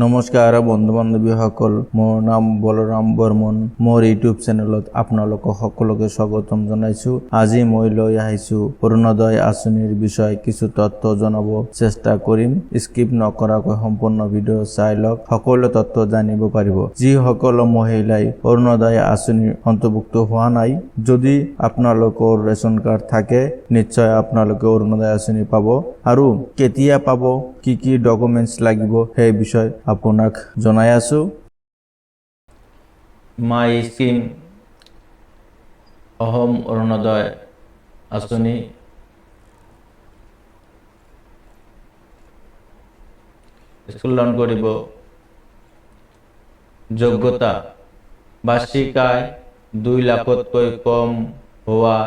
নমস্কাৰ বন্ধু বান্ধৱীসকল, মোৰ নাম বলৰাম বৰ্মন। মোৰ ইউটিউব চেনেলত আপোনালোকক সকলোকে স্বাগতম জনাইছো। আজি মই লৈ আহিছো অৰুণোদয় আঁচনিৰ বিষয়ে কিছু তথ্য জনাব চেষ্টা কৰিম। স্কিপ নকৰাকৈ সম্পূৰ্ণ ভিডিঅ' চাই লওক, সকলো তথ্য জানিব পাৰিব। যিসকল মহিলাই অৰুণোদয় আঁচনিৰ অন্তৰ্ভুক্ত হোৱা নাই, যদি আপোনালোকৰ ৰেচন কাৰ্ড থাকে নিশ্চয় আপোনালোকে অৰুণোদয় আঁচনি পাব। আৰু কেতিয়া পাব, কি কি ডকুমেণ্টছ লাগিব সেই বিষয়ে আপোনাক জনাই আছো। মাই স্কিম অসম অৰুণোদয় আঁচনি স্কুলন কৰিব। যোগ্যতা বাৰ্ষিক আয় 2 লাখতকৈ কম হোৱা,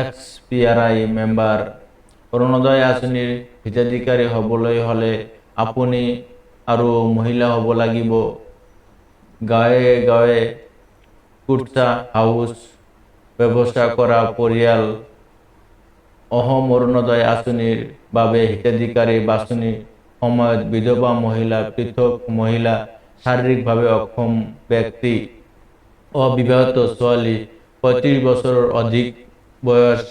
XPRI মেম্বাৰ। অৰুণোদয় আঁচনিৰ হিতাধিকাৰী হ'বলৈ হ'লে আপুনি আৰু মহিলা হ'ব লাগিব। গাঁৱে গাঁৱে কুৰ্তা হাউচ ব্যৱস্থা কৰা পৰিয়াল। অসম অৰুণোদয় আঁচনিৰ বাবে হিতাধিকাৰী বাছনিৰ সময়ত বিধৱা মহিলা, পৃথক মহিলা, শাৰীৰিকভাৱে অক্ষম ব্যক্তি, অবিবাহিত ছোৱালী, 35 বছৰৰ অধিক বয়স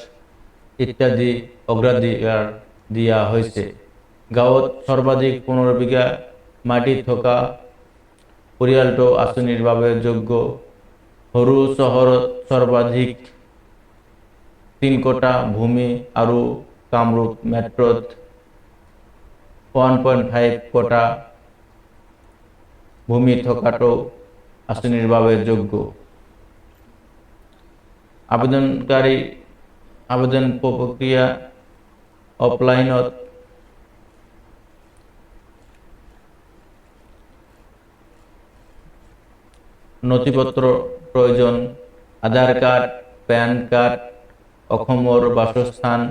ইত্যাদি অগ্ৰাধিকাৰ দিয়া হৈছে। গাঁৱত সৰ্বাধিক 15 বিঘা মাটি থকা পৰিয়ালটো আঁচনিৰ বাবে যোগ্য। সৰু চহৰত সৰ্বাধিক 3 কটা ভূমি আৰু কামৰূপ মেট্ৰত 1.5 কটা ভূমি থকাটো আঁচনিৰ বাবে যোগ্য। আবেদন প্ৰক্ৰিয়া অফলাইনত। নথিপত্ৰ প্ৰয়োজন: আধাৰ কাৰ্ড, পেন কাৰ্ড, অসমৰ বাসস্থান,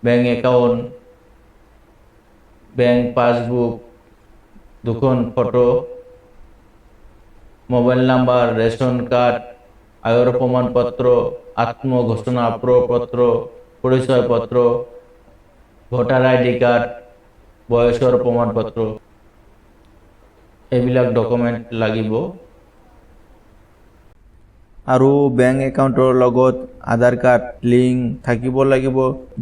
বেংক একাউণ্ট, বেংক পাছবুক, 2খন photo, mobile number, ration card, আয়ৰ প্ৰমাণপত্ৰ, আত্মঘোষণা পত্ৰ, পৰিচয় পত্ৰ, ভোটাৰ ID কাৰ্ড, বয়সৰ প্ৰমাণপত্ৰ, এইবিলাক ডকুমেণ্ট লাগিব। আৰু বেংক একাউণ্টৰ লগত আধাৰ কাৰ্ড লিংক থাকিব লাগিব।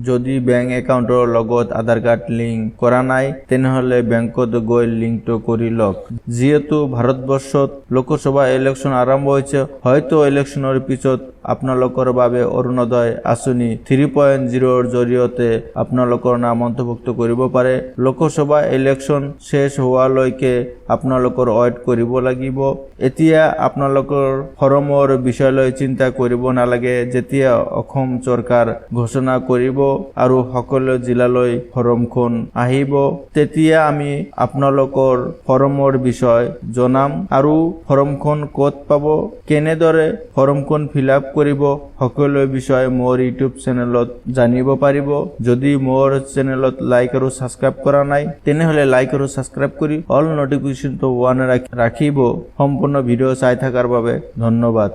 যদি বেংক একাউণ্টৰ লগত আধাৰ কাৰ্ড লিংক কৰা নাই তেনেহলে বেংকত গৈ লিংকটো কৰি লওক। যিহেতু ভাৰতবৰ্ষত লোকসভা ইলেকশ্যন আৰম্ভ হৈছে, হয়তো ইলেকশ্যনৰ পিছত আপোনালোকৰ বাবে অৰুণোদয় আঁচনি 3.0ৰ জৰিয়তে আপোনালোকৰ নাম অন্তৰ্ভুক্ত কৰিব পাৰে। লোকসভা ইলেকশ্যন শেষ হোৱালৈকে আপোনালোকৰ ৱেইট কৰিব লাগিব। এতিয়া আপোনালোকৰ ফৰ্মৰ বিষয়লৈ চিন্তা কৰিব নালাগে। যেতিয়া অসম চৰকাৰ ঘোষণা কৰিব আৰু সকলো জিলালৈ ফৰ্মখন আহিব, তেতিয়া আমি আপোনালোকৰ ফৰ্মৰ বিষয়ে জনাম আৰু ফৰ্মখন ক'ত পাব, কেনেদৰে ফৰ্মখন ফিল-আপ কৰিব, সকলো বিষয়ে মোৰ ইউটিউব চেনেলত জানিব পাৰিব। যদি মোৰ চেনেলত লাইক আৰু ছাবস্ক্ৰাইব কৰা নাই তেনেহলে লাইক আৰু ছাবস্ক্ৰাইব কৰি অল নটিফিকেশ্যনটো অন ৰাখিব। সম্পূৰ্ণ ভিডিঅ' চাই থকাৰ বাবে ধন্যবাদ।